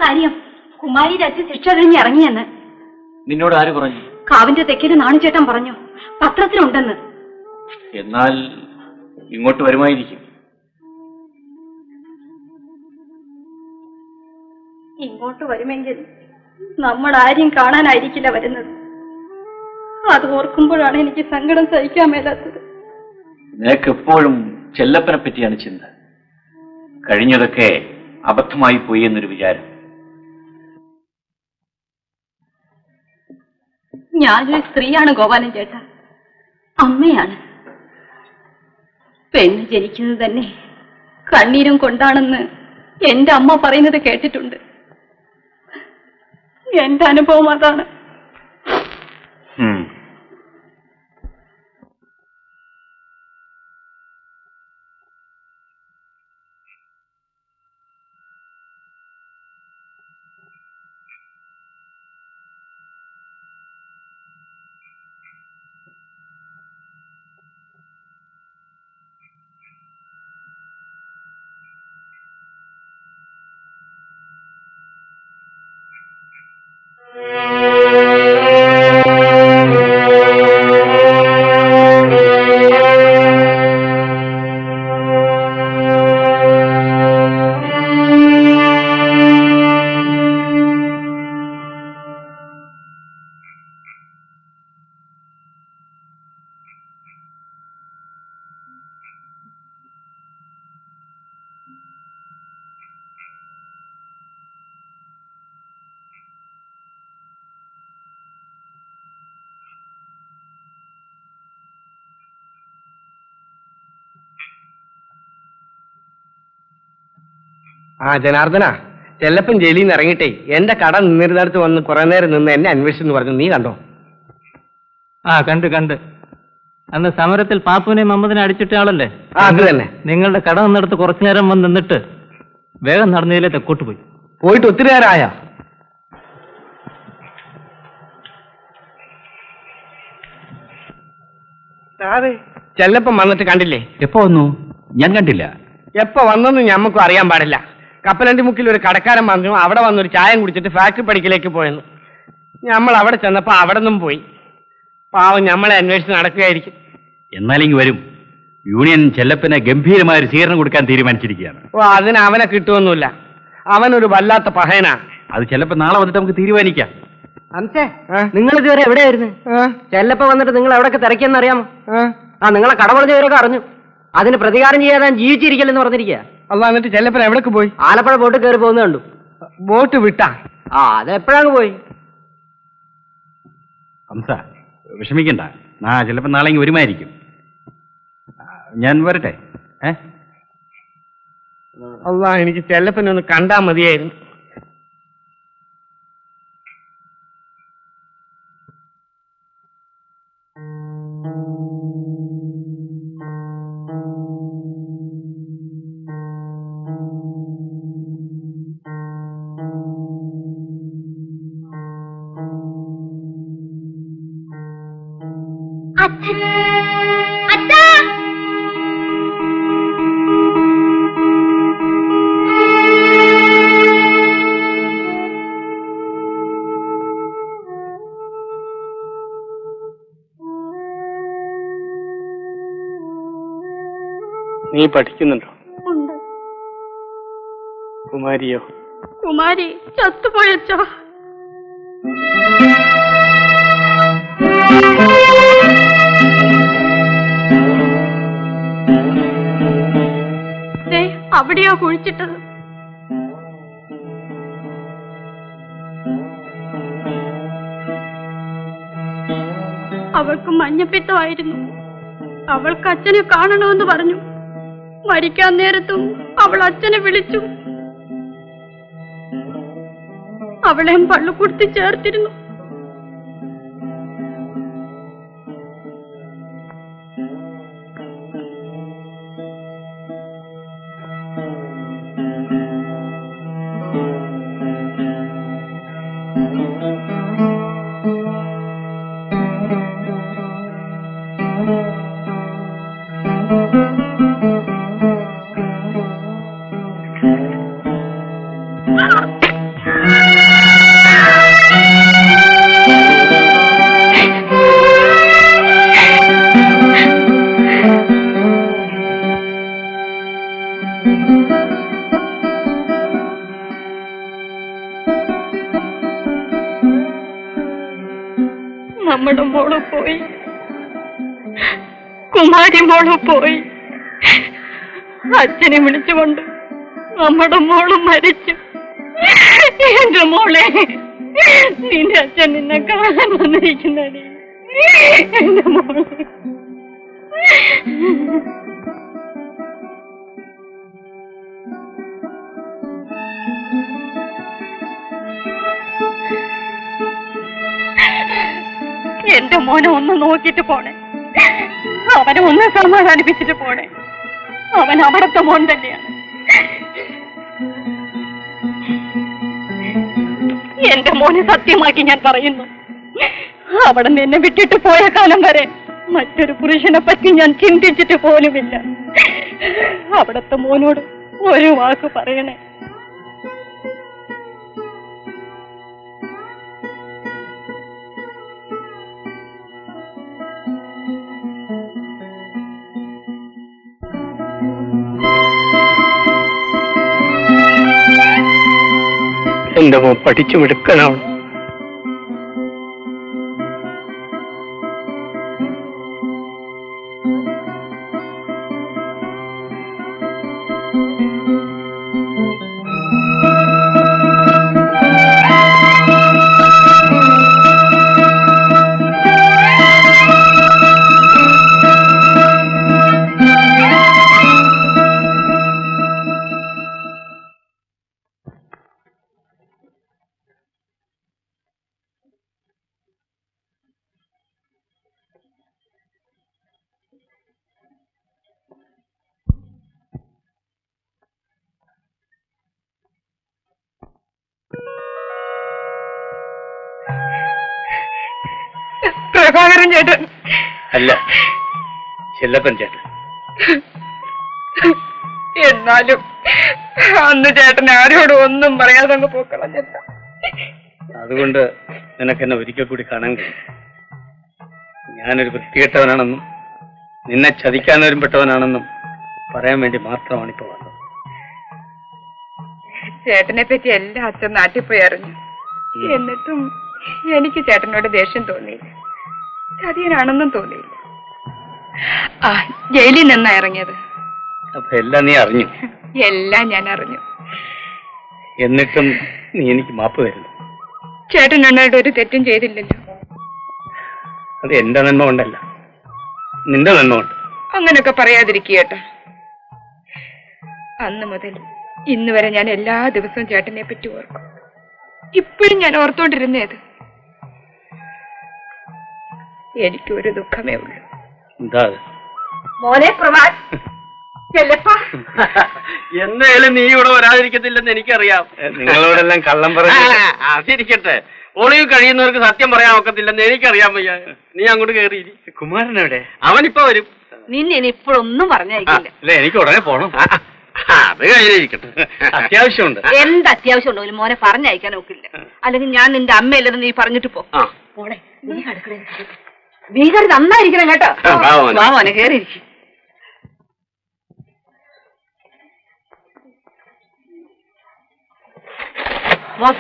കാര്യം? കുമാരിയുടെ അച്ഛൻ ശിക്ഷ കഴിഞ്ഞ് ഇറങ്ങിയെന്ന്. നിന്നോട് ആര് പറഞ്ഞു? കാവിന്റെ തെക്കിന് നാണുചേട്ടൻ പറഞ്ഞു, പത്രത്തിലുണ്ടെന്ന്. എന്നാൽ ഇങ്ങോട്ട് വരുമായിരിക്കും. ഇങ്ങോട്ട് വരുമെങ്കിൽ നമ്മൾ ആരെയും കാണാനായിരിക്കില്ല വരുന്നത്. അത് ഓർക്കുമ്പോഴാണ് എനിക്ക് സങ്കടം സഹിക്കാൻ മേലാത്തത്. നിനക്ക് എപ്പോഴും ചെല്ലപ്പനെ പറ്റിയാണ് ചിന്ത. കഴിഞ്ഞതൊക്കെ അബദ്ധമായി പോയി എന്നൊരു വിചാരം. ഞാനൊരു സ്ത്രീയാണ് ഗോപാലൻ ചേട്ടാ, അമ്മയാണ്. പെണ്ണ് ജനിക്കുന്നത് തന്നെ കണ്ണീരും കൊണ്ടാണെന്ന് എന്റെ അമ്മ പറയുന്നത് കേട്ടിട്ടുണ്ട്. എന്റെ അനുഭവം അതാണ്. ജനാർദ്ദന, ചെല്ലപ്പൻ ജയിലിൽ നിന്ന് ഇറങ്ങിയിട്ടേ എന്റെ കട നിന്നിരുന്നിടത്ത് വന്ന് കുറെ നേരം നിന്ന് എന്നെ അന്വേഷിച്ചെന്ന് പറഞ്ഞു. നീ കണ്ടോ? കണ്ട്. അന്ന് സമരത്തിൽ പാപ്പുവിനെ മമ്മദിനെ അടിച്ചിട്ട ആളല്ലേ? അത് തന്നെ. നിങ്ങളുടെ കട നിന്നിടത്ത് കുറച്ചു നേരം വന്ന് നിന്നിട്ട് വേഗം നടന്നതിലെ തെക്കോട്ട് പോയിട്ട് ഒത്തിരി നേരമായ? ചെല്ലപ്പൻ വന്നിട്ട് കണ്ടില്ലേ? എപ്പോ വന്നു? ഞാൻ കണ്ടില്ല. എപ്പോ വന്നെന്ന് ഞമ്മക്കും അറിയാൻ പാടില്ല. കപ്പലണ്ടി മുക്കിൽ ഒരു കടക്കാരൻ വന്നു, അവിടെ വന്നൊരു ചായം കുടിച്ചിട്ട് ഫാക്ടറി പടിക്കലേക്ക് പോയെന്ന്. നമ്മൾ അവിടെ ചെന്നപ്പോ അവിടെ നിന്നും പോയി. പാവം ഞമ്മളെ അന്വേഷിച്ച് നടക്കുകയായിരിക്കും. എന്നാലിങ്ങ് വരും. യൂണിയൻ ചെല്ലപ്പനെ ഗംഭീരമായ ഒരു സ്വീകരണം കൊടുക്കാൻ തീരുമാനിച്ചിരിക്കുകയാണ്. അതിന് അവനെ കിട്ടുമൊന്നുമില്ല. അവനൊരു വല്ലാത്ത പഹയനാ. അത് ചെല്ലപ്പൻ നാളെ വന്നിട്ട് നമുക്ക് തീരുമാനിക്കാം. നിങ്ങൾ ഇതുവരെ എവിടെയായിരുന്നു? ചെല്ലപ്പ വന്നിട്ട് നിങ്ങൾ എവിടെയൊക്കെ തിരക്കിയെന്ന് അറിയാമോ? നിങ്ങളെ കടപൊളിച്ചവരൊക്കെ അറിഞ്ഞു. അതിന് പ്രതികാരം ചെയ്യാതെ ജീവിച്ചിരിക്കലെന്ന് പറഞ്ഞിരിക്കുക. എന്നിട്ട് ചെല്ലപ്പൻ എവിടേക്ക് പോയി? ആലപ്പുഴ ബോട്ട് കയറി പോകുന്നത് കണ്ടു. ബോട്ട് വിട്ടാ? അതെപ്പോഴാണ് പോയി? ഹംസ, വിഷമിക്കണ്ട. ചിലപ്പോൾ നാളെ വരുമായിരിക്കും. ഞാൻ വരട്ടെ? എനിക്ക് ചെല്ലപ്പനൊന്ന് കണ്ടാ മതിയായിരുന്നു. നീ പഠിക്കുന്നുണ്ടോ? കുമാരിയോ? കുമാരി ചത്തുപോയച്ചോ. അവിടെയോ കുഴിച്ചിട്ടത്. അവൾക്ക് മഞ്ഞപ്പിത്തമായിരുന്നു. അവൾക്ക് അച്ഛനെ കാണണമെന്ന് പറഞ്ഞു. മരിക്കാൻ നേരത്തും അവൾ അച്ഛനെ വിളിച്ചു. അവളെയും പള്ളിക്കൂടത്തിൽ ചേർത്തിരുന്നു. നമ്മുടെ മോള് പോയി, കുമാരി മോള് പോയി. അച്ഛനെ വിളിച്ചുകൊണ്ട് നമ്മുടെ മോള് മരിച്ചു. എന്റെ മോളെ, നിന്റെ അച്ഛൻ നിന്നെ കാണാൻ വന്നിരിക്കുന്നടി. എന്റെ മോളെ. എന്റെ മോനെ ഒന്ന് നോക്കിട്ട് പോണേ, അവനെ ഒന്ന് സമാധാനിപ്പിച്ചിട്ട് പോണേ. അവൻ അവിടത്തെ മോൻ തന്നെയാണ്. എന്റെ മോനെ സത്യമാക്കി ഞാൻ പറയുന്നു, അവിടെ നിന്ന് എന്നെ വിട്ടിട്ട് പോയ കാലം വരെ മറ്റൊരു പുരുഷനെ പറ്റി ഞാൻ ചിന്തിച്ചിട്ട് പോലുമില്ല. അവിടത്തെ മോനോട് ഒരു വാക്ക് പറയണേ. എന്റെ മോൻ പഠിച്ചു മിടുക്കനാണ്. പ്രഭാകരൻ ചേട്ടൻ അല്ല, ചെല്ലപ്പൻ ചേട്ടൻ. എന്നാലും അന്ന് ചേട്ടൻ ആരോടും ഒന്നും പറയാതെ അങ്ങ് പോക്കളാം ചേട്ടാ. അതുകൊണ്ട് നിനക്കെന്നെ ഒരിക്കൽ കൂടി കാണാൻ കഴിയും. ഞാനൊരു വൃത്തികെട്ടവനാണെന്നും നിന്നെ ചതിക്കാൻ വരുമ്പെട്ടവനാണെന്നും പറയാൻ വേണ്ടി മാത്രമാണ് ഇപ്പൊ വന്നത്. ചേട്ടനെ പറ്റി എല്ലാ അച്ഛൻ നാട്ടിൽ പോയി അറിഞ്ഞു. എന്നിട്ടും എനിക്ക് ചേട്ടനോട് ദേഷ്യം തോന്നിയില്ല, ചതിയനാണെന്നും തോന്നിയില്ല. ആ, ജയിലിൽ നിന്നാ ഇറങ്ങിയത്. അപ്പൊ എല്ലാം നീ അറിഞ്ഞു? എല്ലാം ഞാൻ അറിഞ്ഞു. എന്നിട്ടും നീ എനിക്ക് മാപ്പ് തരുന്നു? ചേട്ടൻ എന്നോട് ഒരു തെറ്റും ചെയ്തില്ലല്ലോ. അത് എന്റെ നന്മ കൊണ്ടല്ല, നിന്റെ നന്മ കൊണ്ട്. അങ്ങനൊക്കെ പറയാതിരിക്കേട്ടാ. അന്ന് മുതൽ ഇന്ന് വരെ ഞാൻ എല്ലാ ദിവസവും ചേട്ടനെ പറ്റി ഓർക്കും. ഇപ്പോഴും ഞാൻ ഓർത്തോണ്ടിരുന്നേത്. എനിക്കൊരു ദുഃഖമേ ഉള്ളൂ. എന്താ? മോനെ പ്രഭാത്, എന്തായാലും നീ ഇവിടെ വരാതിരിക്കത്തില്ലെന്ന് എനിക്കറിയാം. നിങ്ങളോടെല്ലാം കള്ളം പറഞ്ഞു. അതിരിക്കട്ടെ, ഒളിവ് കഴിയുന്നവർക്ക് സത്യം പറയാൻ ഒക്കത്തില്ലെന്ന് എനിക്കറിയാൻ വയ്യ. നീ അങ്ങോട്ട് കയറി. കുമാരൻ എവിടെ? അവനിപ്പോ വരും. നിന്നെ ഇപ്പോഴൊന്നും പറഞ്ഞയക്കില്ല. അല്ല, എനിക്ക് ഉടനെ പോണം. അത് കഴിഞ്ഞിരിക്കട്ടെ, അത്യാവശ്യമുണ്ട്. എന്ത് അത്യാവശ്യം ഉണ്ടെങ്കിലും മോനെ പറഞ്ഞയക്കാൻ നോക്കില്ല. അല്ലെങ്കിൽ ഞാൻ നിന്റെ അമ്മയല്ലെന്ന് നീ പറഞ്ഞിട്ട് പോ. മോളെ, നീ അടുക്കളയിൽ ഭീകര നന്നായിരിക്കണം കേട്ടോ. വാ മോനെ, കേറിയിരിക്കും.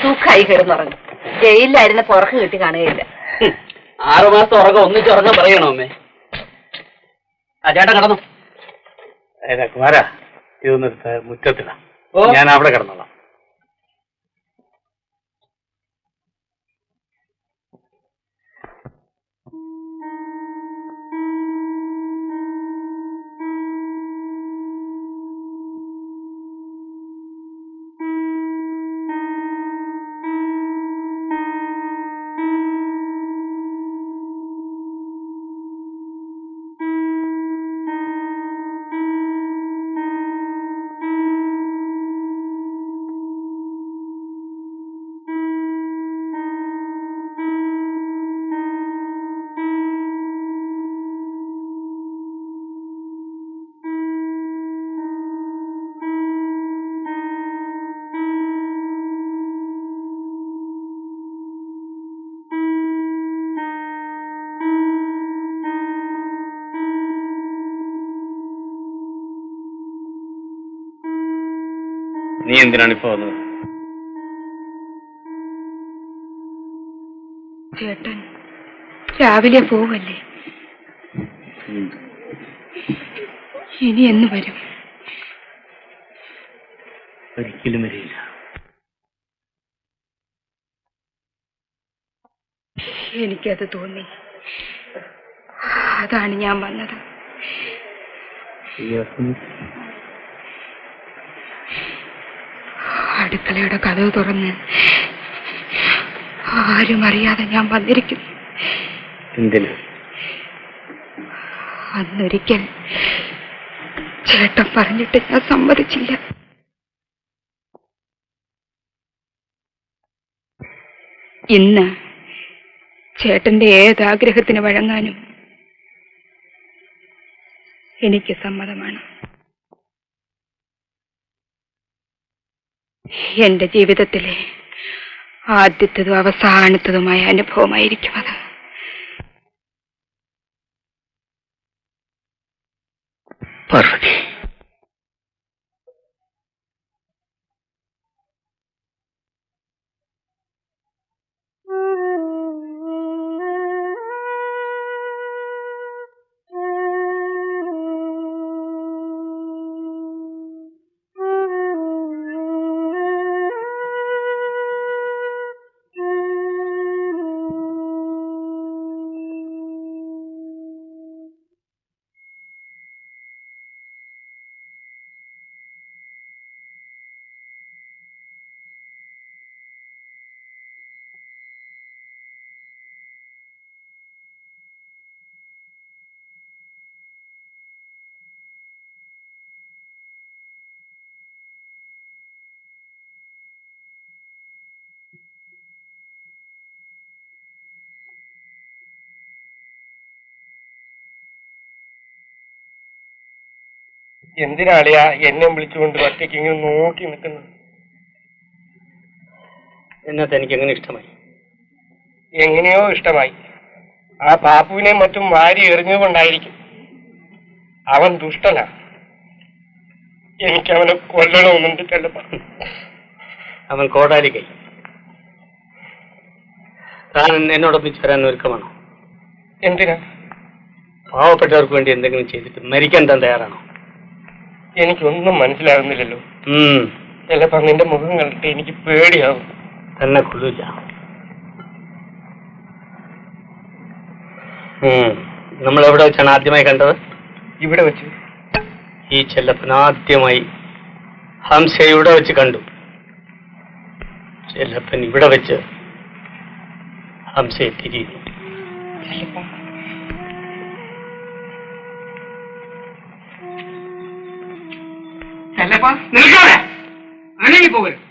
സുഖായി കിടന്നുറങ്ങും. ജയിലിലായിരുന്ന പുറക്ക് കിട്ടി കാണുകയില്ല. 6 മാസം ഉറക്കം ഒന്നിച്ചുറങ്ങാൻ പറയണോ അമ്മേ? ആ ചേട്ടൻ കിടന്നു. കുമാരാ, ഇതൊന്ന് മുറ്റത്തില്ല, ഞാൻ അവിടെ കിടന്നോളാം. നീ എന്തിനാണ് ഇപ്പൊ വന്നത്? രാവിലെ പോവല്ലേ? ഇനി എന്ന് വരും? ഒരിക്കലും വരില്ല. എനിക്കത് തോന്നി. അതാണ് ഞാൻ വന്നത്. അടുക്കളയുടെ കതവ് തുറന്ന് ആരും അറിയാതെ ഞാൻ വന്നിരിക്കുന്നു. എന്തിന്? അന്നൊരിക്കൽ ചേട്ടൻ പറഞ്ഞിട്ട് ഞാൻ സമ്മതിച്ചില്ല. ഇന്ന് ചേട്ടന്റെ ഏതാഗ്രഹത്തിന് വഴങ്ങാനും എനിക്ക് സമ്മതമാണ്. എന്റെ ജീവിതത്തിലെ ആദ്യത്തതും അവസാനത്തതുമായ അനുഭവമായിരിക്കും അത്. പാർവതി, എന്തിനാളിയാ എന്നെ വിളിച്ചുകൊണ്ട് ഒറ്റയ്ക്ക് ഇങ്ങനെ നോക്കി നിൽക്കുന്നത്? എന്നത്തെ എനിക്ക് എങ്ങനെ ഇഷ്ടമായി? എങ്ങനെയോ ഇഷ്ടമായി. ആ പാപ്പുവിനെ മറ്റും വാരി എറിഞ്ഞുകൊണ്ടായിരിക്കും. അവൻ ദുഷ്ടനാ. എനിക്ക് അവനെ കൊല്ലണമെന്നുണ്ട് ചെല്ലപ്പ. അവൻ കോടാലിക്കൈ. താൻ എന്നോടൊപ്പിച്ച് വരാൻ ഒരുക്കമാണോ? എന്തിനാ? പാവപ്പെട്ടവർക്ക് വേണ്ടി എന്തെങ്കിലും ചെയ്തിട്ട് മരിക്കാൻ താൻ തയ്യാറാണോ? എനിക്കൊന്നും മനസ്സിലാകുന്നില്ലല്ലോ. ചിലപ്പോ നിന്റെ മുഖം കണ്ടിട്ട് എനിക്ക് പേടിയാവും. തന്നെ കൊള്ളില്ല. നമ്മൾ എവിടെ വെച്ചാണ് ആദ്യമായി കണ്ടത്? ഇവിടെ വെച്ച്. ഈ ചെല്ലപ്പൻ ആദ്യമായി ഹംസയെ ഇവിടെ വെച്ച് കണ്ടു. ചെല്ലപ്പൻ ഇവിടെ വെച്ച് ഹംസയെ തിരിയുന്നു. ചെല്ലപ്പ നിൽക്കാതെ അനങ്ങി പോകരുത്.